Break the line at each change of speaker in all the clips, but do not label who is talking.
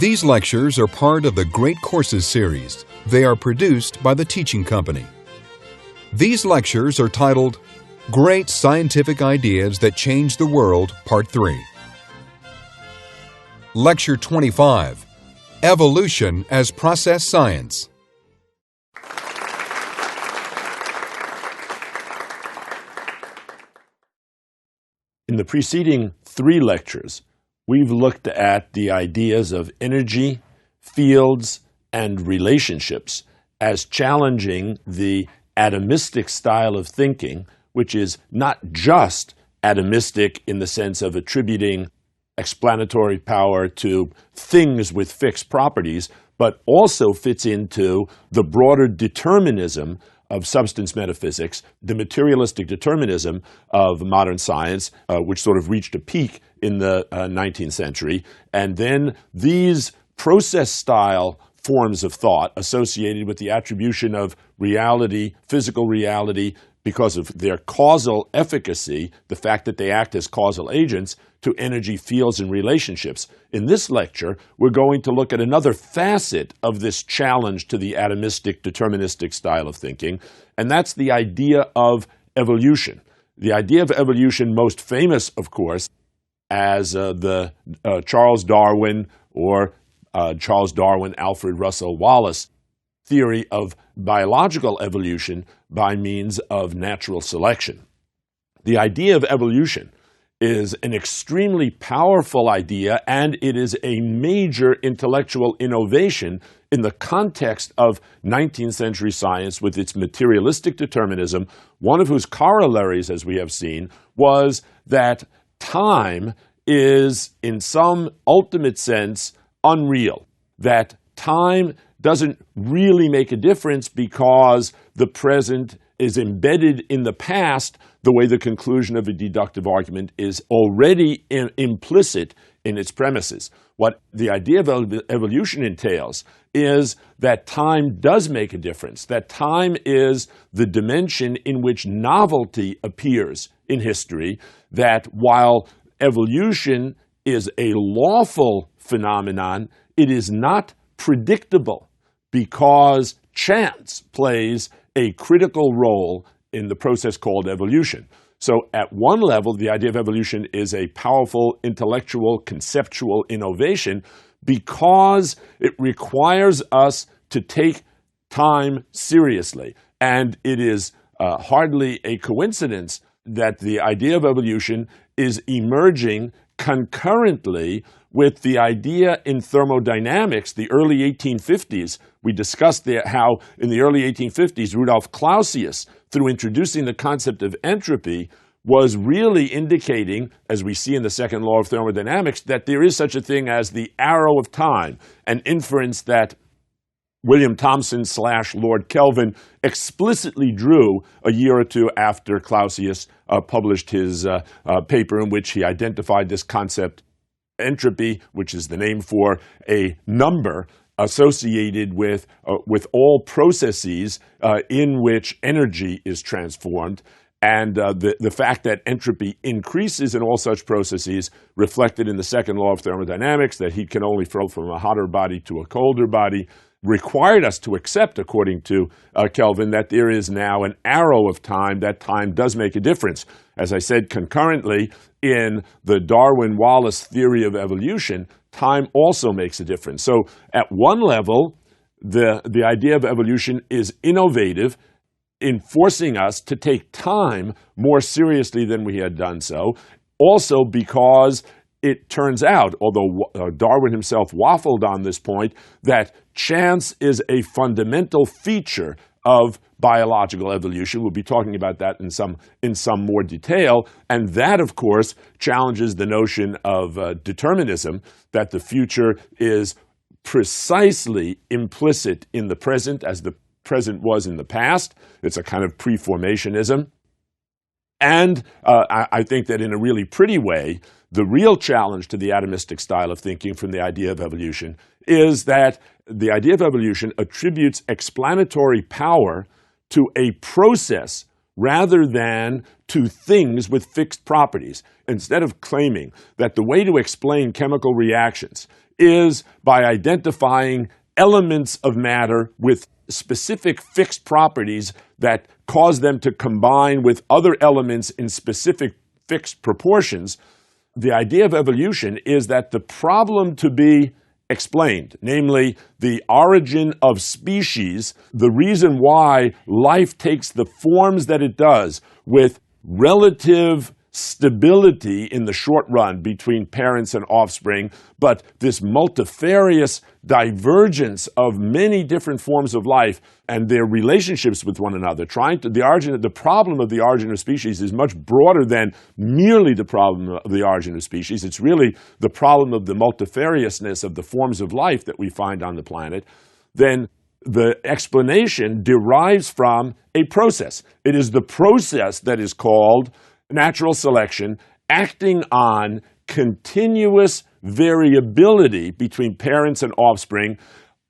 These lectures are part of the Great Courses series. They are produced by the Teaching Company. These lectures are titled Great Scientific Ideas That Change the World, Part 3. Lecture 25, Evolution as Process Science.
In the preceding 3 lectures, we've looked at the ideas of energy, fields, and relationships as challenging the atomistic style of thinking, which is not just atomistic in the sense of attributing explanatory power to things with fixed properties, but also fits into the broader determinism of substance metaphysics, the materialistic determinism of modern science, which sort of reached a peak in the 19th century. And then these process-style forms of thought associated with the attribution of reality, physical reality, because of their causal efficacy, the fact that they act as causal agents, to energy, fields, and relationships. In this lecture, we're going to look at another facet of this challenge to the atomistic, deterministic style of thinking, and that's the idea of evolution. The idea of evolution, most famous, of course, as the Charles Darwin or Charles Darwin, Alfred Russel Wallace theory of biological evolution by means of natural selection. The idea of evolution is an extremely powerful idea, and it is a major intellectual innovation in the context of 19th century science with its materialistic determinism, one of whose corollaries, as we have seen, was that time is, in some ultimate sense, unreal, that time doesn't really make a difference because the present is embedded in the past the way the conclusion of a deductive argument is already implicit in its premises. What the idea of evolution entails is that time does make a difference, that time is the dimension in which novelty appears in history, that while evolution is a lawful phenomenon, it is not predictable, because chance plays a critical role in the process called evolution. So at one level, the idea of evolution is a powerful intellectual, conceptual innovation because it requires us to take time seriously. And it is hardly a coincidence that the idea of evolution is emerging concurrently with the idea in thermodynamics, the early 1850s. We discussed how in the early 1850s, Rudolf Clausius, through introducing the concept of entropy, was really indicating, as we see in the second law of thermodynamics, that there is such a thing as the arrow of time, an inference that William Thomson / Lord Kelvin explicitly drew a year or two after Clausius published his paper in which he identified this concept, entropy, which is the name for a number associated with all processes in which energy is transformed. And the fact that entropy increases in all such processes, reflected in the second law of thermodynamics, that heat can only flow from a hotter body to a colder body, required us to accept, according to Kelvin, that there is now an arrow of time, that time does make a difference. As I said, concurrently, in the Darwin-Wallace theory of evolution, time also makes a difference. So at one level, the idea of evolution is innovative in forcing us to take time more seriously than we had done so, also because it turns out, although Darwin himself waffled on this point, that chance is a fundamental feature of biological evolution. We'll be talking about that in some more detail. And that, of course, challenges the notion of determinism, that the future is precisely implicit in the present as the present was in the past. It's a kind of preformationism. And I think that in a really pretty way, the real challenge to the atomistic style of thinking from the idea of evolution is that the idea of evolution attributes explanatory power to a process rather than to things with fixed properties. Instead of claiming that the way to explain chemical reactions is by identifying elements of matter with specific fixed properties that cause them to combine with other elements in specific fixed proportions, the idea of evolution is that the problem to be explained, namely the origin of species, the reason why life takes the forms that it does with relative stability in the short run between parents and offspring, but this multifarious divergence of many different forms of life and their relationships with one another. The problem of the origin of species is much broader than merely the problem of the origin of species. It's really the problem of the multifariousness of the forms of life that we find on the planet. Then the explanation derives from a process. It is the process that is called natural selection, acting on continuous variability between parents and offspring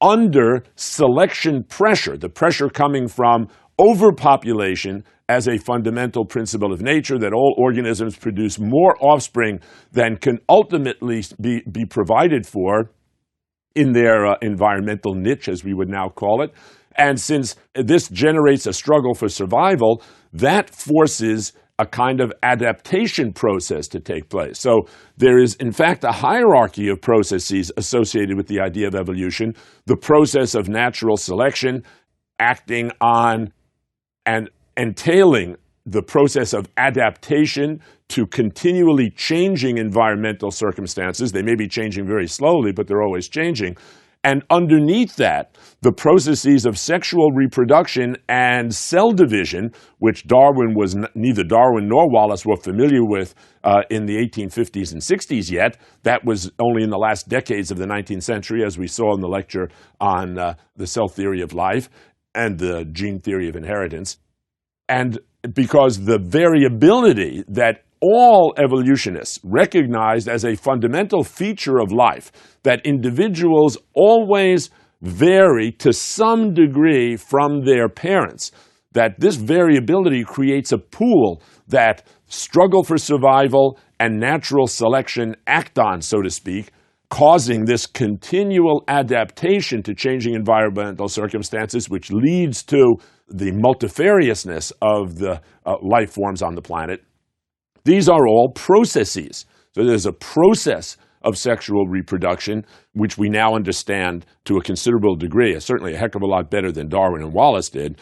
under selection pressure, the pressure coming from overpopulation as a fundamental principle of nature, that all organisms produce more offspring than can ultimately be provided for in their environmental niche, as we would now call it. And since this generates a struggle for survival, that forces a kind of adaptation process to take place. So there is, in fact, a hierarchy of processes associated with the idea of evolution. The process of natural selection acting on and entailing the process of adaptation to continually changing environmental circumstances. They may be changing very slowly, but they're always changing. And underneath that, the processes of sexual reproduction and cell division, which neither Darwin nor Wallace were familiar with in the 1850s and 60s yet. That was only in the last decades of the 19th century, as we saw in the lecture on the cell theory of life and the gene theory of inheritance. And because the variability that all evolutionists recognized as a fundamental feature of life, that individuals always vary to some degree from their parents, that this variability creates a pool that struggle for survival and natural selection act on, so to speak, causing this continual adaptation to changing environmental circumstances, which leads to the multifariousness of the life forms on the planet. These are all processes. So there's a process of sexual reproduction, which we now understand to a considerable degree, certainly a heck of a lot better than Darwin and Wallace did,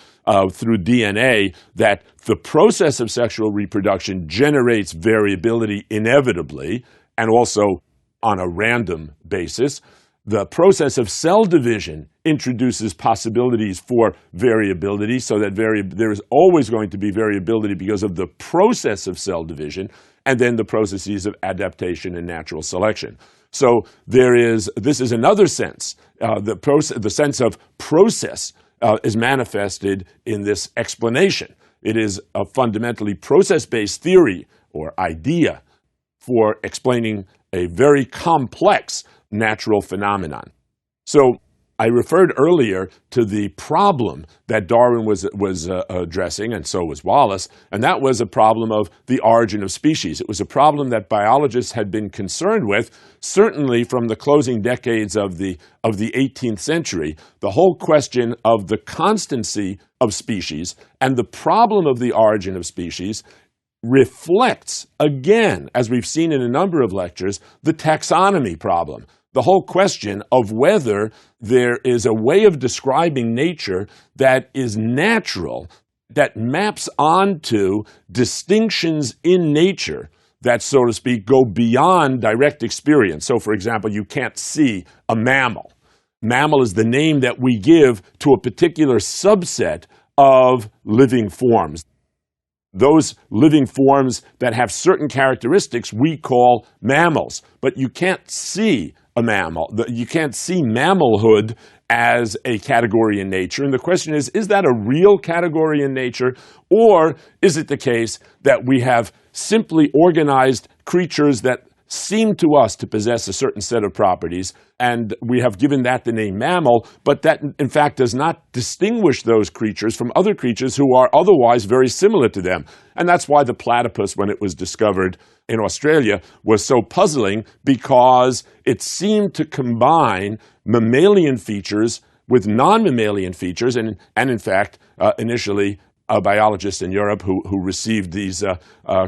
through DNA, that the process of sexual reproduction generates variability inevitably, and also on a random basis. The process of cell division introduces possibilities for variability, so that there is always going to be variability because of the process of cell division, and then the processes of adaptation and natural selection. So this is another sense. The sense of process is manifested in this explanation. It is a fundamentally process-based theory or idea for explaining a very complex natural phenomenon. So I referred earlier to the problem that Darwin was addressing, and so was Wallace, and that was a problem of the origin of species. It was a problem that biologists had been concerned with, certainly from the closing decades of the 18th century. The whole question of the constancy of species and the problem of the origin of species reflects, again, as we've seen in a number of lectures, the taxonomy problem. The whole question of whether there is a way of describing nature that is natural, that maps onto distinctions in nature that, so to speak, go beyond direct experience. So, for example, you can't see a mammal. Mammal is the name that we give to a particular subset of living forms. Those living forms that have certain characteristics we call mammals, but you can't see a mammal. You can't see mammalhood as a category in nature. And the question is that a real category in nature, or is it the case that we have simply organized creatures that seem to us to possess a certain set of properties, and we have given that the name mammal, but that in fact does not distinguish those creatures from other creatures who are otherwise very similar to them. And that's why the platypus, when it was discovered in Australia, was so puzzling, because it seemed to combine mammalian features with non-mammalian features, and in fact, initially, a biologist in Europe who received these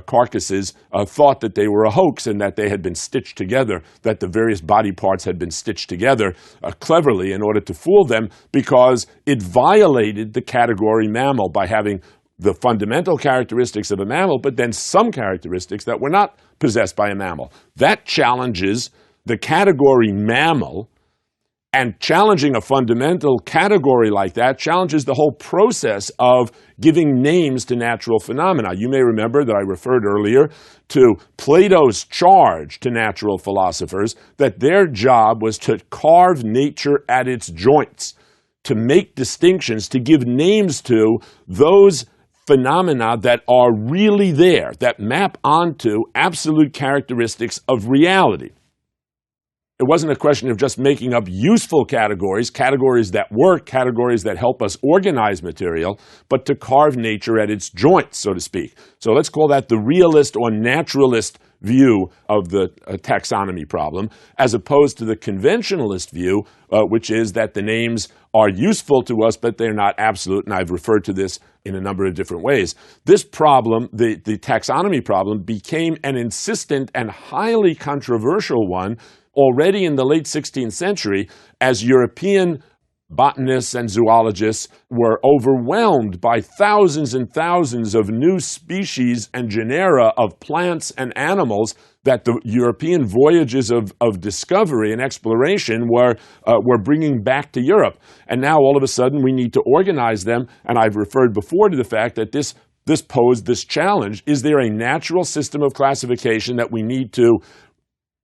carcasses thought that they were a hoax and that they had been stitched together, that the various body parts had been stitched together cleverly in order to fool them, because it violated the category mammal by having the fundamental characteristics of a mammal, but then some characteristics that were not possessed by a mammal. That challenges the category mammal. And challenging a fundamental category like that challenges the whole process of giving names to natural phenomena. You may remember that I referred earlier to Plato's charge to natural philosophers that their job was to carve nature at its joints, to make distinctions, to give names to those phenomena that are really there, that map onto absolute characteristics of reality. It wasn't a question of just making up useful categories, categories that work, categories that help us organize material, but to carve nature at its joints, so to speak. So let's call that the realist or naturalist view of the taxonomy problem, as opposed to the conventionalist view, which is that the names are useful to us, but they're not absolute, and I've referred to this in a number of different ways. This problem, the taxonomy problem, became an insistent and highly controversial one already in the late 16th century, as European botanists and zoologists were overwhelmed by thousands and thousands of new species and genera of plants and animals that the European voyages of discovery and exploration were bringing back to Europe. And now all of a sudden we need to organize them, and I've referred before to the fact that this posed this challenge. Is there a natural system of classification that we need to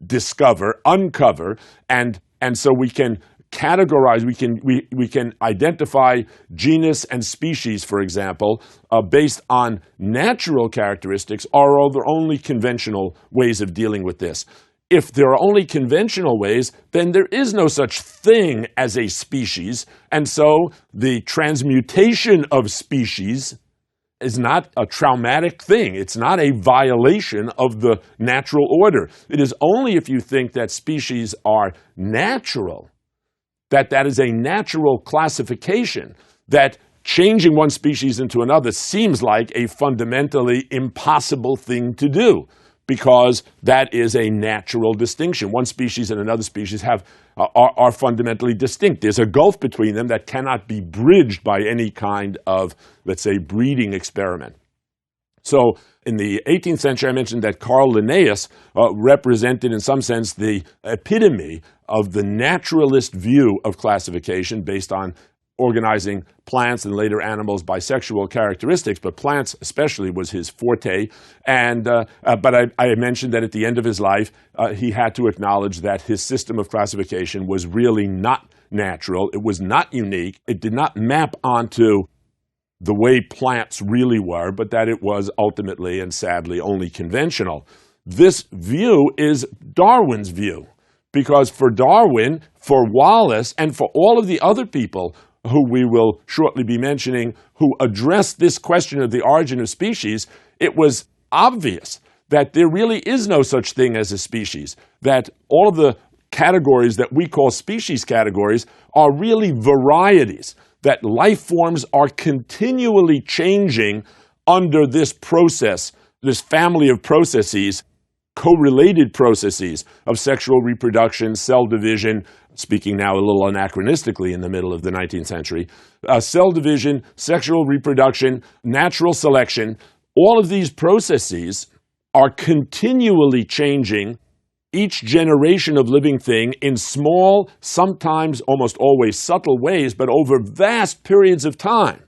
discover, uncover, and so we can categorize, we can identify genus and species, for example, based on natural characteristics, or are there only conventional ways of dealing with this? If there are only conventional ways, then there is no such thing as a species, and so the transmutation of species is not a traumatic thing. It's not a violation of the natural order. It is only if you think that species are natural, that is a natural classification, that changing one species into another seems like a fundamentally impossible thing to do, because that is a natural distinction. One species and another species are fundamentally distinct. There's a gulf between them that cannot be bridged by any kind of, let's say, breeding experiment. So in the 18th century, I mentioned that Carl Linnaeus represented, in some sense, the epitome of the naturalist view of classification based on organizing plants and later animals by sexual characteristics, but plants especially was his forte. And but I mentioned that at the end of his life, he had to acknowledge that his system of classification was really not natural. It was not unique. It did not map onto the way plants really were, but that it was ultimately and sadly only conventional. This view is Darwin's view, because for Darwin, for Wallace, and for all of the other people who we will shortly be mentioning, who addressed this question of the origin of species, it was obvious that there really is no such thing as a species, that all of the categories that we call species categories are really varieties, that life forms are continually changing under this process, this family of processes, correlated processes of sexual reproduction, cell division, speaking now a little anachronistically in the middle of the 19th century, cell division, sexual reproduction, natural selection. All of these processes are continually changing each generation of living thing in small, sometimes almost always subtle ways, but over vast periods of time.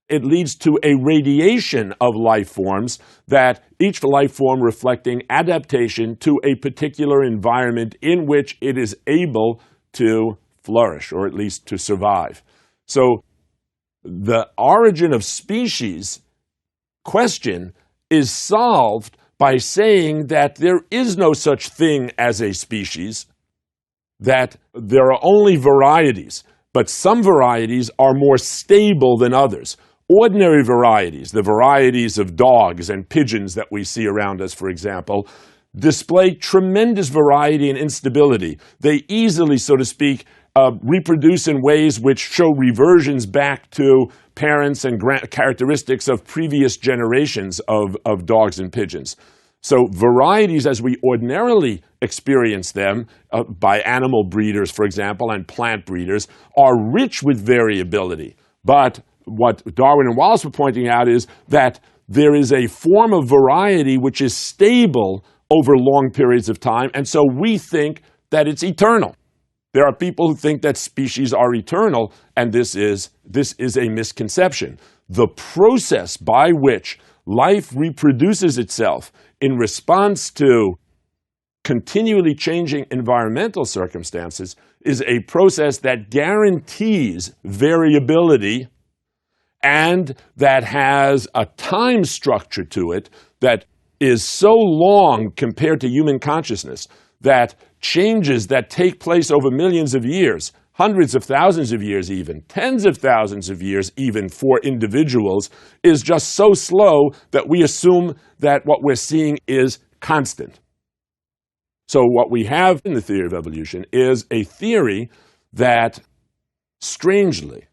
It leads to a radiation of life forms, that each life form reflecting adaptation to a particular environment in which it is able to flourish, or at least to survive. So the origin of species question is solved by saying that there is no such thing as a species, that there are only varieties, but some varieties are more stable than others. Ordinary varieties, the varieties of dogs and pigeons that we see around us, for example, display tremendous variety and instability. They easily, so to speak, reproduce in ways which show reversions back to parents and characteristics of previous generations of dogs and pigeons. So varieties, as we ordinarily experience them by animal breeders, for example, and plant breeders, are rich with variability. But what Darwin and Wallace were pointing out is that there is a form of variety which is stable over long periods of time, and so we think that it's eternal. There are people who think that species are eternal, and this is a misconception. The process by which life reproduces itself in response to continually changing environmental circumstances is a process that guarantees variability and that has a time structure to it that is so long compared to human consciousness that changes that take place over millions of years, hundreds of thousands of years even, tens of thousands of years even for individuals, is just so slow that we assume that what we're seeing is constant. So what we have in the theory of evolution is a theory that, strangely,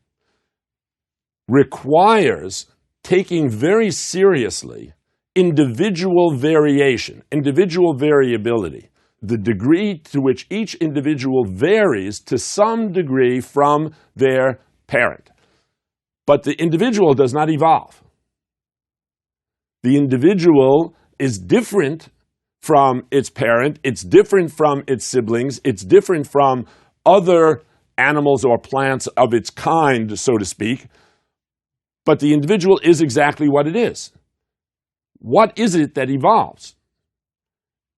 requires taking very seriously individual variation, individual variability, the degree to which each individual varies to some degree from their parent. But the individual does not evolve. The individual is different from its parent, it's different from its siblings, it's different from other animals or plants of its kind, so to speak, but the individual is exactly what it is. What is it that evolves?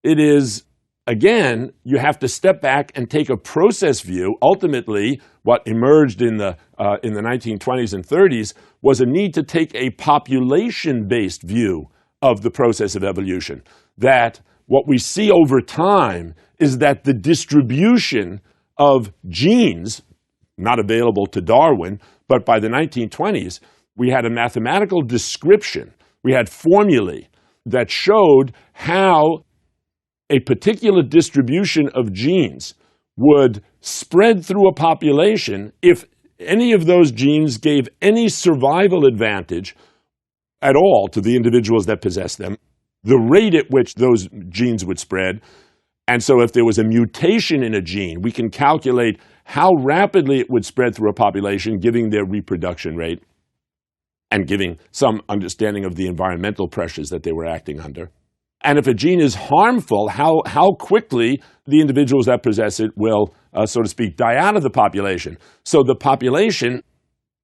It is, again, you have to step back and take a process view. Ultimately, what emerged in the 1920s and 30s was a need to take a population-based view of the process of evolution. That what we see over time is that the distribution of genes, not available to Darwin, but by the 1920s, we had a mathematical description. We had formulae that showed how a particular distribution of genes would spread through a population if any of those genes gave any survival advantage at all to the individuals that possessed them, the rate at which those genes would spread. And so if there was a mutation in a gene, we can calculate how rapidly it would spread through a population, giving their reproduction rate and giving some understanding of the environmental pressures that they were acting under. And if a gene is harmful, how quickly the individuals that possess it will, so to speak, die out of the population. So the population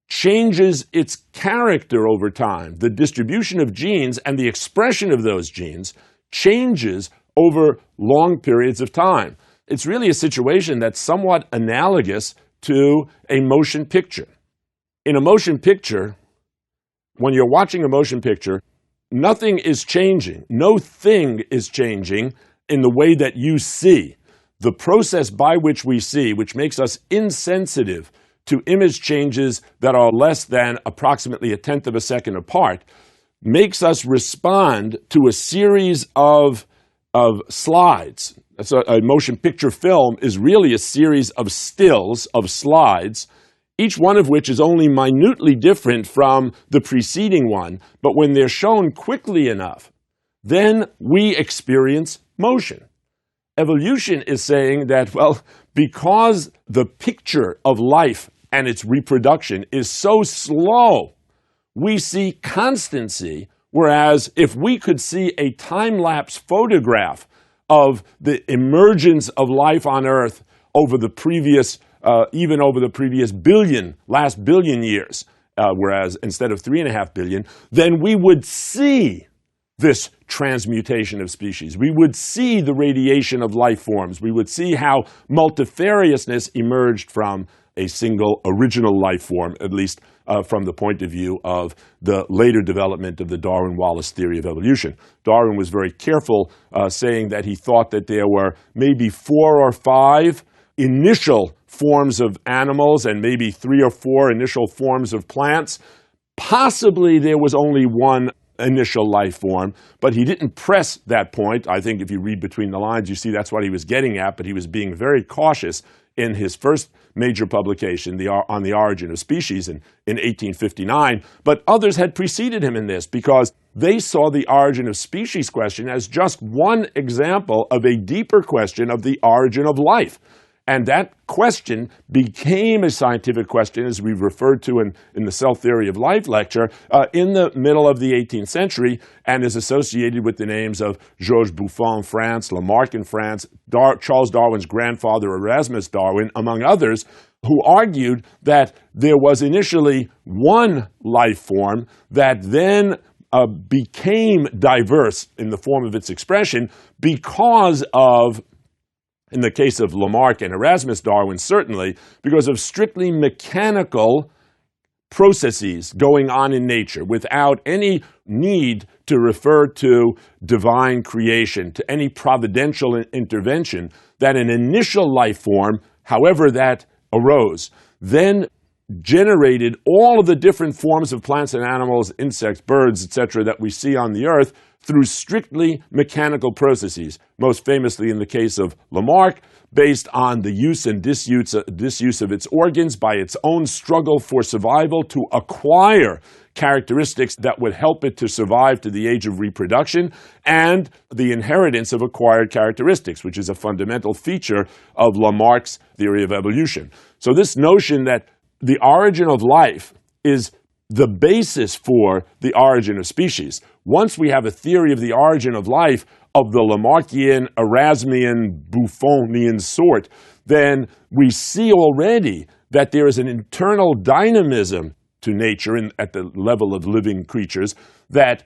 changes its character over time. The distribution of genes and the expression of those genes changes over long periods of time. It's really a situation that's somewhat analogous to a motion picture. In a motion picture, when you're watching a motion picture, nothing is changing. No thing is changing in the way that you see. The process by which we see, which makes us insensitive to image changes that are less than approximately 1/10 of a second apart, makes us respond to a series of slides. So a motion picture film is really a series of stills, of slides, each one of which is only minutely different from the preceding one. But when they're shown quickly enough, then we experience motion. Evolution is saying that, well, because the picture of life and its reproduction is so slow, we see constancy, whereas if we could see a time-lapse photograph of the emergence of life on Earth over the previous even over the previous last billion years, whereas instead of 3.5 billion, then we would see this transmutation of species. We would see the radiation of life forms. We would see how multifariousness emerged from a single original life form, at least from the point of view of the later development of the Darwin-Wallace theory of evolution. Darwin was very careful saying that he thought that there were maybe 4 or 5 initial forms of animals and maybe 3 or 4 initial forms of plants. Possibly there was only one initial life form, but he didn't press that point. I think if you read between the lines, you see that's what he was getting at, but he was being very cautious in his first major publication, On the Origin of Species, in 1859. But others had preceded him in this because they saw the origin of species question as just one example of a deeper question of the origin of life. And that question became a scientific question, as we referred to in the Cell Theory of Life lecture, in the middle of the 18th century, and is associated with the names of Georges Buffon in France, Lamarck in France, Charles Darwin's grandfather Erasmus Darwin, among others, who argued that there was initially one life form that then became diverse in the form of its expression because of, in the case of Lamarck and Erasmus Darwin, certainly, because of strictly mechanical processes going on in nature without any need to refer to divine creation, to any providential intervention, that an initial life form, however that arose, then generated all of the different forms of plants and animals, insects, birds, etc., that we see on the earth through strictly mechanical processes, most famously in the case of Lamarck, based on the use and disuse of its organs by its own struggle for survival to acquire characteristics that would help it to survive to the age of reproduction, and the inheritance of acquired characteristics, which is a fundamental feature of Lamarck's theory of evolution. So this notion that the origin of life is the basis for the origin of species. Once we have a theory of the origin of life of the Lamarckian, Erasmian, Buffonian sort, then we see already that there is an internal dynamism to nature at the level of living creatures that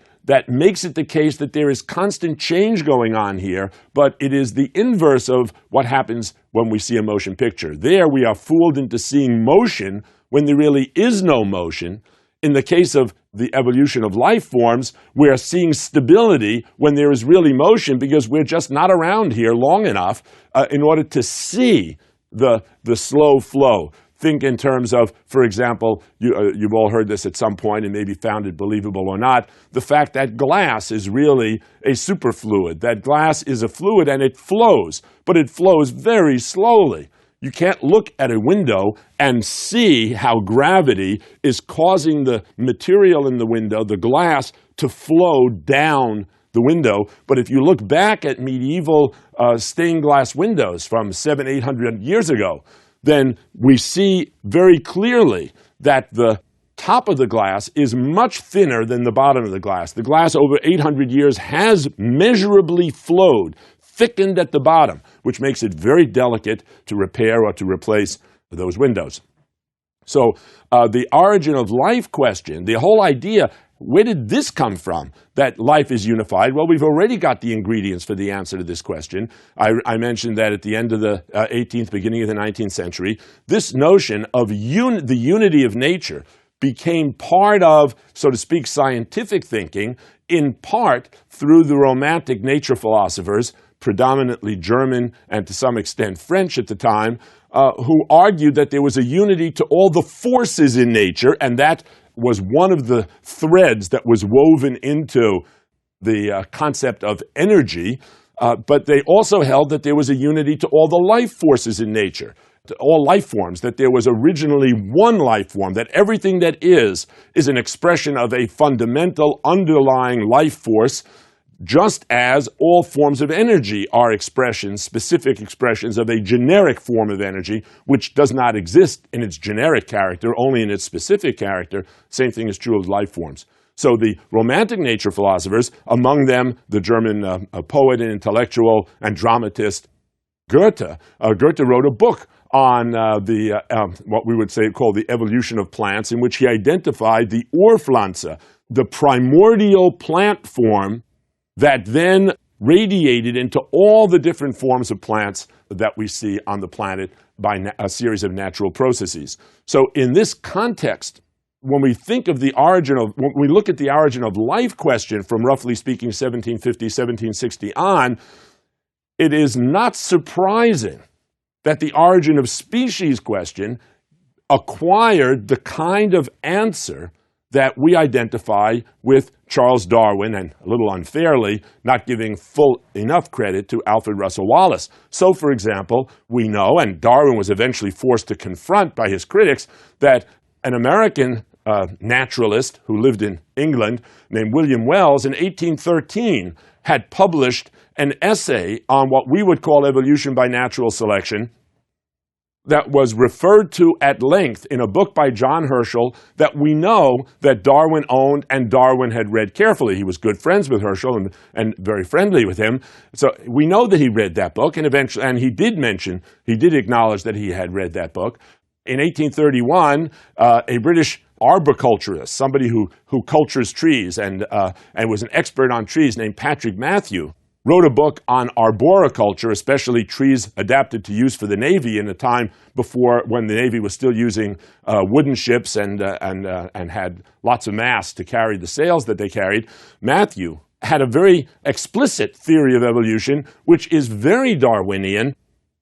makes it the case that there is constant change going on here, but it is the inverse of what happens when we see a motion picture. There we are fooled into seeing motion when there really is no motion. In the case of the evolution of life forms, we're seeing stability when there is really motion because we're just not around here long enough in order to see the slow flow. Think in terms of, for example, you've all heard this at some point and maybe found it believable or not, the fact that glass is really a superfluid. That glass is a fluid and it flows, but it flows very slowly. You can't look at a window and see how gravity is causing the material in the window, the glass, to flow down the window. But if you look back at medieval stained glass windows from 700-800 years ago, then we see very clearly that the top of the glass is much thinner than the bottom of the glass. The glass over 800 years has measurably flowed, thickened at the bottom, which makes it very delicate to repair or to replace those windows. So the origin of life question, the whole idea, where did this come from, that life is unified? Well, we've already got the ingredients for the answer to this question. I mentioned that at the end of the 18th, beginning of the 19th century, this notion of the unity of nature became part of, so to speak, scientific thinking, in part through the Romantic nature philosophers, predominantly German and to some extent French at the time, who argued that there was a unity to all the forces in nature, and that was one of the threads that was woven into the concept of energy. But they also held that there was a unity to all the life forces in nature, to all life forms, that there was originally one life form, that everything that is an expression of a fundamental underlying life force, just as all forms of energy are expressions, specific expressions of a generic form of energy, which does not exist in its generic character, only in its specific character. Same thing is true of life forms. So the Romantic nature philosophers, among them the German poet and intellectual and dramatist Goethe. Goethe wrote a book on what we would say called the evolution of plants, in which he identified the Urpflanze, the primordial plant form that then radiated into all the different forms of plants that we see on the planet by a series of natural processes. So in this context, when we think of when we look at the origin of life question from roughly speaking 1750, 1760 on, it is not surprising that the origin of species question acquired the kind of answer that we identify with Charles Darwin, and a little unfairly, not giving full enough credit to Alfred Russel Wallace. So, for example, we know, and Darwin was eventually forced to confront by his critics, that an American naturalist who lived in England named William Wells in 1813 had published an essay on what we would call evolution by natural selection that was referred to at length in a book by John Herschel that we know that Darwin owned and Darwin had read carefully. He was good friends with Herschel and very friendly with him. So we know that he read that book, and eventually, and he did acknowledge that he had read that book. In 1831, a British arboriculturist, somebody who cultures trees and was an expert on trees named Patrick Matthew, wrote a book on arboriculture, especially trees adapted to use for the Navy in a time before when the Navy was still using wooden ships and had lots of mass to carry the sails that they carried. Matthew had a very explicit theory of evolution, which is very Darwinian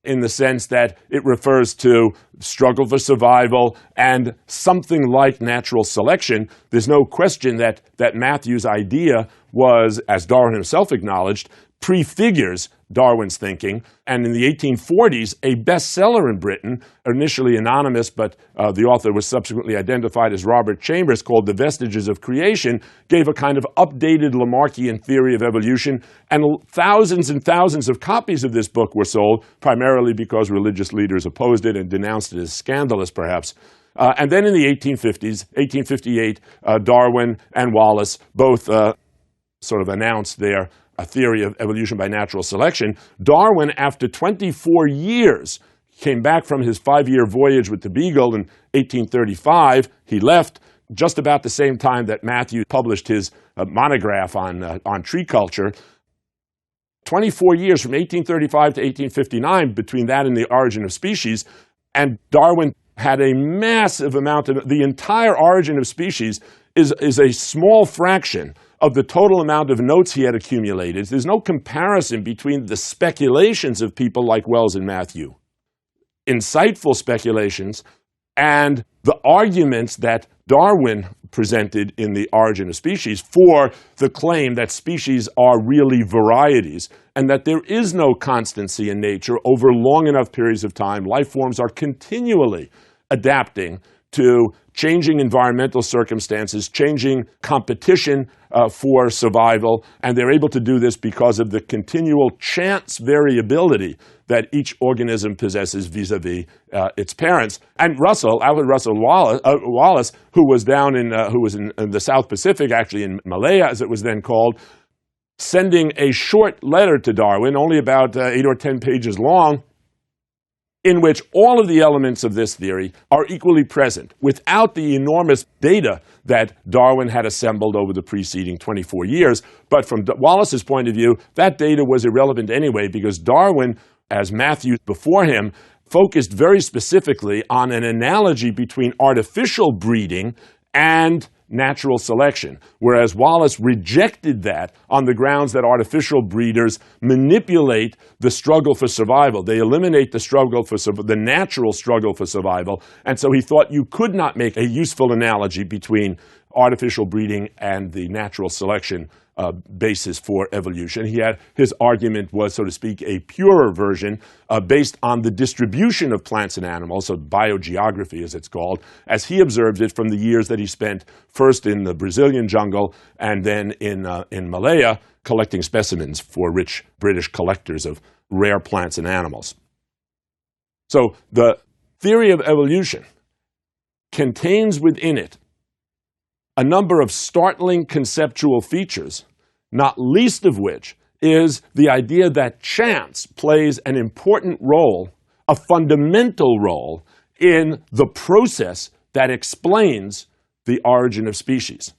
in the sense that it refers to struggle for survival and something like natural selection. There's no question that Matthew's idea was, as Darwin himself acknowledged, prefigures Darwin's thinking. And in the 1840s, a bestseller in Britain, initially anonymous, but the author was subsequently identified as Robert Chambers, called The Vestiges of Creation, gave a kind of updated Lamarckian theory of evolution. And thousands of copies of this book were sold, primarily because religious leaders opposed it and denounced it as scandalous, perhaps. And then in the 1850s, 1858, Darwin and Wallace both sort of announced their a theory of evolution by natural selection. Darwin, after 24 years, came back from his 5-year voyage with the Beagle in 1835. He left just about the same time that Matthew published his monograph on tree culture. 24 years from 1835 to 1859, between that and the origin of species, and Darwin had a massive amount of the entire origin of species is a small fraction of the total amount of notes he had accumulated. There's no comparison between the speculations of people like Wells and Matthew, insightful speculations, and the arguments that Darwin presented in The Origin of Species for the claim that species are really varieties and that there is no constancy in nature over long enough periods of time. Life forms are continually adapting to changing environmental circumstances, changing competition for survival, and they're able to do this because of the continual chance variability that each organism possesses vis-a-vis its parents. And Alfred Russel Wallace, who was in the South Pacific, actually in Malaya, as it was then called, sending a short letter to Darwin, only about 8 or 10 pages long, in which all of the elements of this theory are equally present, without the enormous data that Darwin had assembled over the preceding 24 years. But from Wallace's point of view, that data was irrelevant anyway, because Darwin, as Matthew before him, focused very specifically on an analogy between artificial breeding and natural selection, whereas Wallace rejected that on the grounds that artificial breeders manipulate the struggle for survival. They eliminate the natural struggle for survival, and so he thought you could not make a useful analogy between artificial breeding and the natural selection basis for evolution. His argument was, so to speak, a purer version based on the distribution of plants and animals, so biogeography as it's called, as he observed it from the years that he spent first in the Brazilian jungle and then in Malaya collecting specimens for rich British collectors of rare plants and animals. So the theory of evolution contains within it a number of startling conceptual features, not least of which is the idea that chance plays an important role, a fundamental role, in the process that explains the origin of species.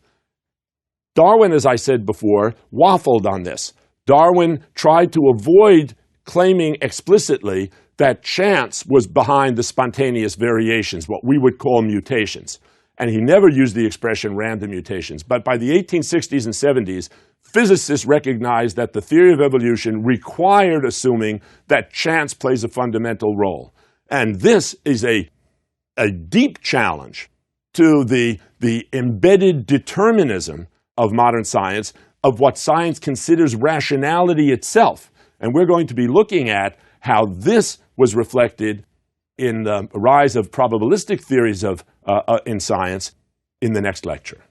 Darwin, as I said before, waffled on this. Darwin tried to avoid claiming explicitly that chance was behind the spontaneous variations, what we would call mutations. And he never used the expression random mutations. But by the 1860s and 70s, physicists recognized that the theory of evolution required assuming that chance plays a fundamental role. And this is a deep challenge to the embedded determinism of modern science, of what science considers rationality itself. And we're going to be looking at how this was reflected in the rise of probabilistic theories in science in the next lecture.